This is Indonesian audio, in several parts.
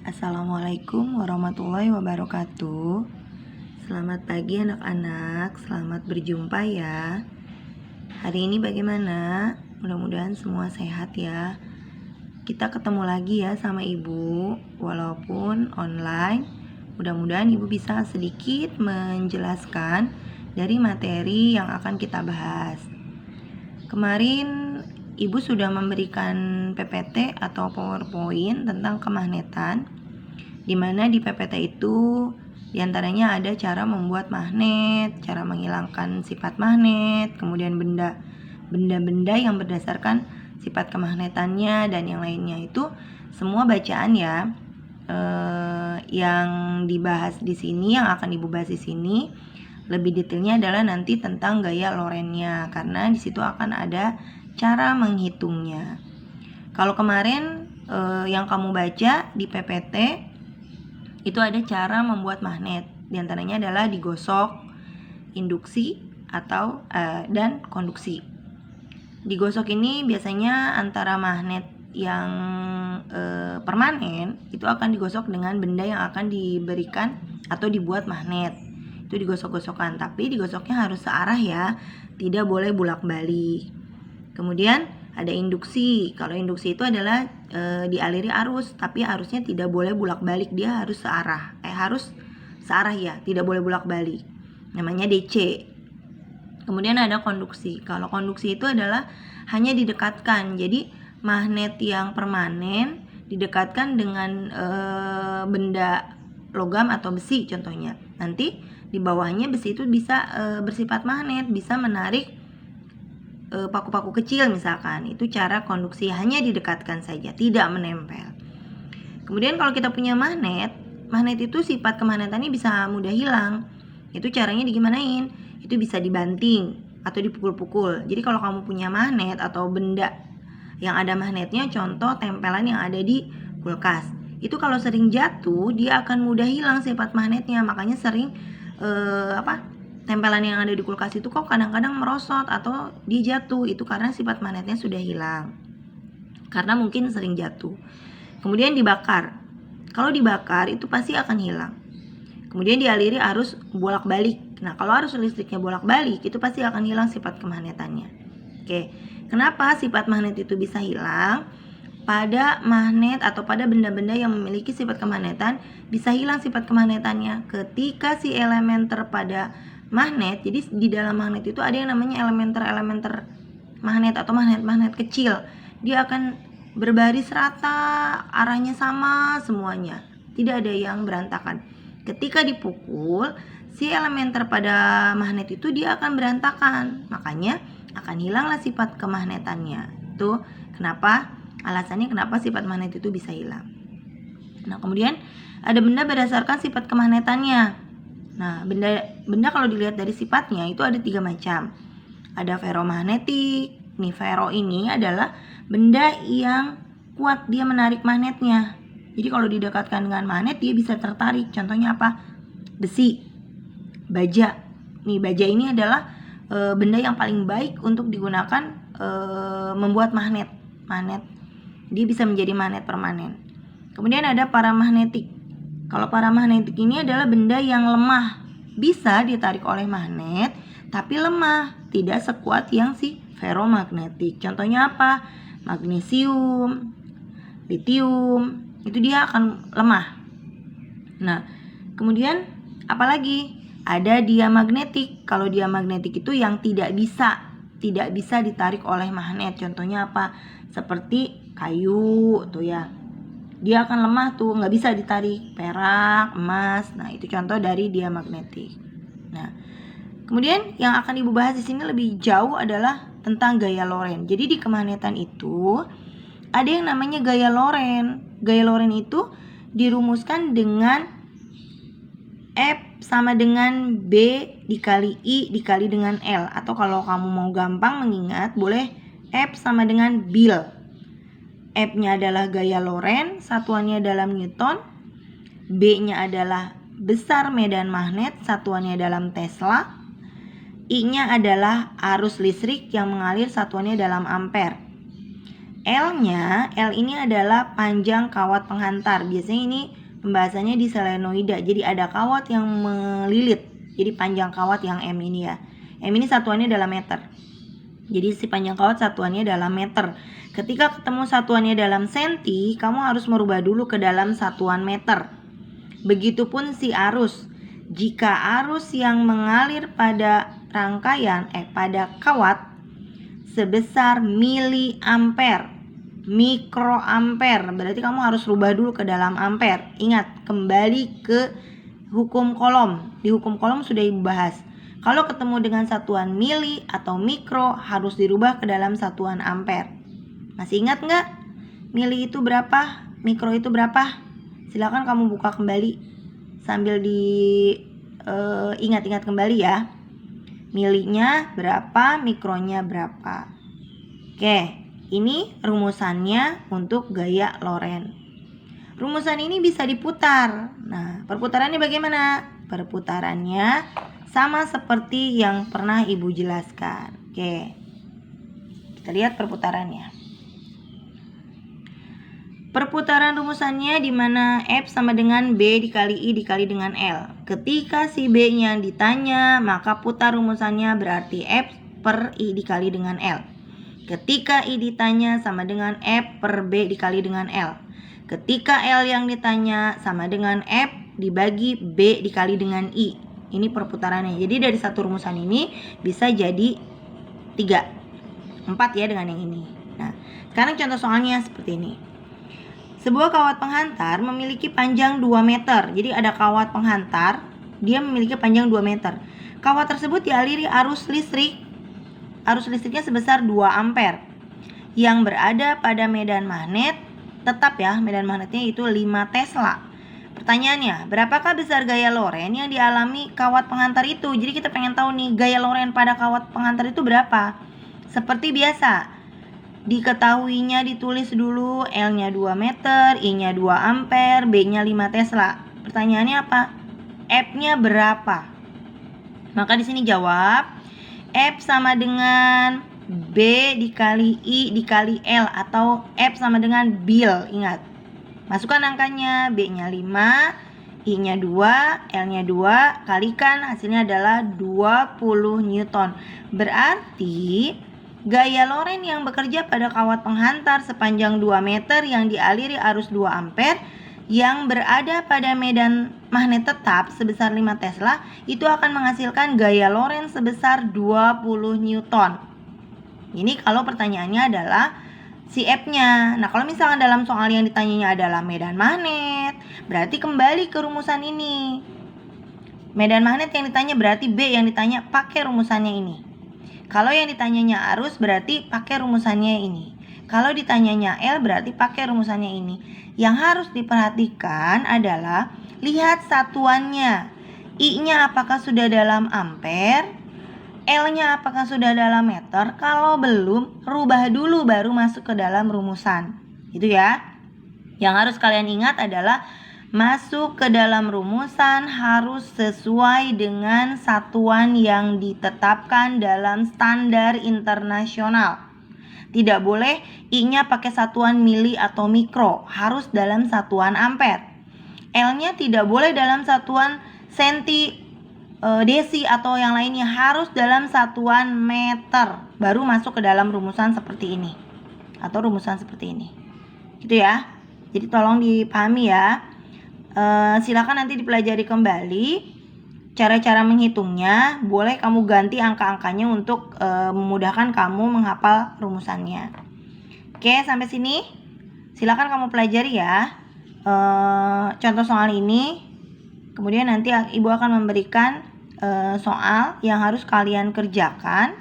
Assalamualaikum warahmatullahi wabarakatuh. Selamat pagi anak-anak, selamat berjumpa ya. Hari ini bagaimana? Mudah-mudahan semua sehat ya. Kita ketemu lagi ya sama Ibu, walaupun online. Mudah-mudahan Ibu bisa sedikit menjelaskan dari materi yang akan kita bahas. Kemarin Ibu sudah memberikan PPT atau PowerPoint tentang kemagnetan, di mana di PPT itu diantaranya ada cara membuat magnet, cara menghilangkan sifat magnet, kemudian benda-benda yang berdasarkan sifat kemagnetannya, dan yang lainnya. Itu semua bacaan ya. Yang dibahas di sini, yang akan Ibu bahas di sini lebih detailnya adalah nanti tentang gaya Lorentz-nya, karena di situ akan ada cara menghitungnya. Kalau kemarin yang kamu baca di PPT itu ada cara membuat magnet. Di antaranya adalah digosok, induksi atau dan konduksi. Digosok ini biasanya antara magnet yang permanen itu akan digosok dengan benda yang akan diberikan atau dibuat magnet. Itu digosok-gosokkan, tapi digosoknya harus searah ya, tidak boleh bolak-balik. Kemudian ada induksi. Kalau induksi itu adalah dialiri arus, tapi arusnya tidak boleh bolak-balik, dia harus searah. Harus searah ya, tidak boleh bolak-balik. Namanya DC. Kemudian ada konduksi. Kalau konduksi itu adalah hanya didekatkan. Jadi magnet yang permanen didekatkan dengan benda logam atau besi contohnya. Nanti di bawahnya besi itu bisa bersifat magnet, bisa menarik paku-paku kecil misalkan. Itu cara konduksi, hanya didekatkan saja, tidak menempel. Kemudian kalau kita punya magnet itu sifat kemagnetannya bisa mudah hilang. Itu caranya digimanain? Itu bisa dibanting atau dipukul-pukul. Jadi kalau kamu punya magnet atau benda yang ada magnetnya, contoh tempelan yang ada di kulkas, itu kalau sering jatuh dia akan mudah hilang sifat magnetnya. Makanya sering tempelan yang ada di kulkas itu kok kadang-kadang merosot atau dia jatuh, itu karena sifat magnetnya sudah hilang, karena mungkin sering jatuh. Kemudian dibakar. Kalau dibakar itu pasti akan hilang. Kemudian dialiri arus bolak-balik. Nah, kalau arus listriknya bolak-balik itu pasti akan hilang sifat kemagnetannya. Oke. Kenapa sifat magnet itu bisa hilang? Pada magnet atau pada benda-benda yang memiliki sifat kemagnetan bisa hilang sifat kemagnetannya ketika si elementer pada magnet. Jadi di dalam magnet itu ada yang namanya elementer magnet atau magnet kecil. Dia akan berbaris rata, arahnya sama semuanya, tidak ada yang berantakan. Ketika dipukul, si elementer pada magnet itu dia akan berantakan, makanya akan hilanglah sifat kemagnetannya. Itu kenapa, alasannya kenapa sifat magnet itu bisa hilang. Nah, kemudian ada benda berdasarkan sifat kemagnetannya. Nah, benda kalau dilihat dari sifatnya itu ada 3 macam. Ada ferromagnetik. Nih, ferro ini adalah benda yang kuat, dia menarik magnetnya. Jadi kalau didekatkan dengan magnet dia bisa tertarik. Contohnya apa? Besi, baja. Nih, baja ini adalah benda yang paling baik untuk digunakan membuat magnet. Dia bisa menjadi magnet permanen. Kemudian ada paramagnetik. Kalau paramagnetik ini adalah benda yang lemah, bisa ditarik oleh magnet, tapi lemah, tidak sekuat yang si ferromagnetik. Contohnya apa? Magnesium, litium, itu dia akan lemah. Nah, kemudian apalagi? Ada diamagnetik. Kalau diamagnetik itu yang tidak bisa ditarik oleh magnet. Contohnya apa? Seperti kayu tuh ya, dia akan lemah tuh, nggak bisa ditarik. Perak, emas, nah itu contoh dari diamagnetik. Nah, kemudian yang akan Ibu bahas di sini lebih jauh adalah tentang gaya Lorentz. Jadi di kemagnetan itu ada yang namanya gaya Lorentz. Gaya Lorentz itu dirumuskan dengan F sama dengan B dikali I dikali dengan L. Atau kalau kamu mau gampang mengingat, boleh F sama dengan Bill. F-nya adalah gaya Lorentz, satuannya dalam Newton. B-nya adalah besar medan magnet, satuannya dalam Tesla. I-nya adalah arus listrik yang mengalir, satuannya dalam ampere. L ini adalah panjang kawat penghantar. Biasanya ini pembahasannya di selenoida. Jadi ada kawat yang melilit. Jadi panjang kawat yang M ini ya. M ini satuannya dalam meter. Jadi si panjang kawat satuannya dalam meter. Ketika ketemu satuannya dalam senti, kamu harus merubah dulu ke dalam satuan meter. Begitupun si arus. Jika arus yang mengalir pada rangkaian pada kawat sebesar miliampere, mikroampere, berarti kamu harus rubah dulu ke dalam ampere. Ingat, kembali ke hukum kolom. Di hukum kolom sudah dibahas. Kalau ketemu dengan satuan mili atau mikro, harus dirubah ke dalam satuan ampere. Masih ingat nggak? Mili itu berapa? Mikro itu berapa? Silakan kamu buka kembali sambil ingat-ingat kembali ya. Milinya berapa, mikronya berapa. Oke, ini rumusannya untuk gaya Lorentz. Rumusan ini bisa diputar. Nah, perputarannya bagaimana? Perputarannya sama seperti yang pernah Ibu jelaskan. Oke, kita lihat perputarannya. Perputaran rumusannya di mana F sama dengan B dikali I dikali dengan L. Ketika si B-nya ditanya, maka putar rumusannya berarti F per I dikali dengan L. Ketika I ditanya sama dengan F per B dikali dengan L. Ketika L yang ditanya sama dengan F dibagi B dikali dengan I. Ini perputarannya. Jadi dari satu rumusan ini bisa jadi 4 ya dengan yang ini. Nah, sekarang contoh soalnya seperti ini. Sebuah kawat penghantar memiliki panjang 2 meter. Jadi ada kawat penghantar, dia memiliki panjang 2 meter. Kawat tersebut dialiri arus listrik. Arus listriknya sebesar 2 ampere. Yang berada pada medan magnet, tetap ya, medan magnetnya itu 5 Tesla. Pertanyaannya, berapakah besar gaya Lorentz yang dialami kawat penghantar itu? Jadi kita pengen tahu nih, gaya Lorentz pada kawat penghantar itu berapa? Seperti biasa, diketahuinya ditulis dulu L-nya 2 meter, I-nya 2 ampere, B-nya 5 Tesla. Pertanyaannya apa? F-nya berapa? Maka di sini jawab F sama dengan B dikali I dikali L atau F sama dengan bil. Ingat, masukkan angkanya, B-nya 5, I-nya 2, L-nya 2, kalikan hasilnya adalah 20 Newton. Berarti gaya Lorentz yang bekerja pada kawat penghantar sepanjang 2 meter yang dialiri arus 2 ampere yang berada pada medan magnet tetap sebesar 5 Tesla itu akan menghasilkan gaya Lorentz sebesar 20 Newton. Ini kalau pertanyaannya adalah si F-nya. Nah, kalau misalkan dalam soal yang ditanyanya adalah medan magnet, berarti kembali ke rumusan ini. Medan magnet yang ditanya berarti B yang ditanya pakai rumusannya ini. Kalau yang ditanyanya arus berarti pakai rumusannya ini. Kalau ditanyanya L berarti pakai rumusannya ini. Yang harus diperhatikan adalah lihat satuannya. I-nya apakah sudah dalam ampere? L-nya apakah sudah dalam meter? Kalau belum, rubah dulu baru masuk ke dalam rumusan. Itu ya. Yang harus kalian ingat adalah masuk ke dalam rumusan harus sesuai dengan satuan yang ditetapkan dalam standar internasional. Tidak boleh I-nya pakai satuan mili atau mikro, harus dalam satuan ampere. L-nya tidak boleh dalam satuan senti, desi atau yang lainnya, harus dalam satuan meter. Baru masuk ke dalam rumusan seperti ini atau rumusan seperti ini. Gitu ya. Jadi tolong dipahami ya. Silakan nanti dipelajari kembali cara-cara menghitungnya. Boleh kamu ganti angka-angkanya untuk memudahkan kamu menghafal rumusannya. Oke, sampai sini silakan kamu pelajari ya contoh soal ini. Kemudian nanti Ibu akan memberikan soal yang harus kalian kerjakan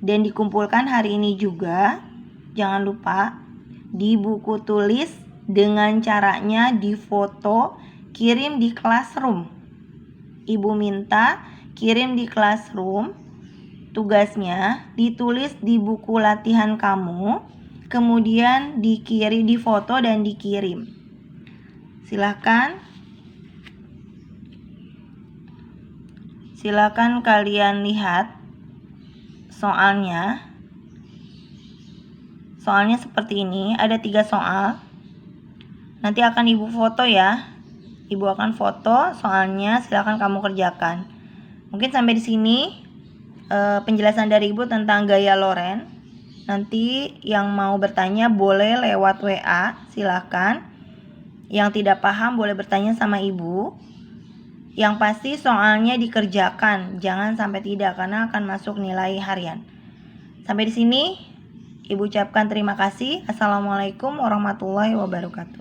dan dikumpulkan hari ini juga. Jangan lupa di buku tulis dengan caranya difoto, kirim di classroom. Ibu minta kirim di classroom. Tugasnya ditulis di buku latihan kamu, kemudian dikirim, difoto dan dikirim. Silakan kalian lihat soalnya. soalnya seperti ini, ada 3 soal. Nanti akan Ibu foto ya. Ibu akan foto soalnya, silakan kamu kerjakan. Mungkin sampai di sini penjelasan dari Ibu tentang gaya Loren. Nanti yang mau bertanya boleh lewat WA, silakan. Yang tidak paham boleh bertanya sama Ibu. Yang pasti soalnya dikerjakan, jangan sampai tidak karena akan masuk nilai harian. Sampai di sini Ibu ucapkan terima kasih. Assalamualaikum warahmatullahi wabarakatuh.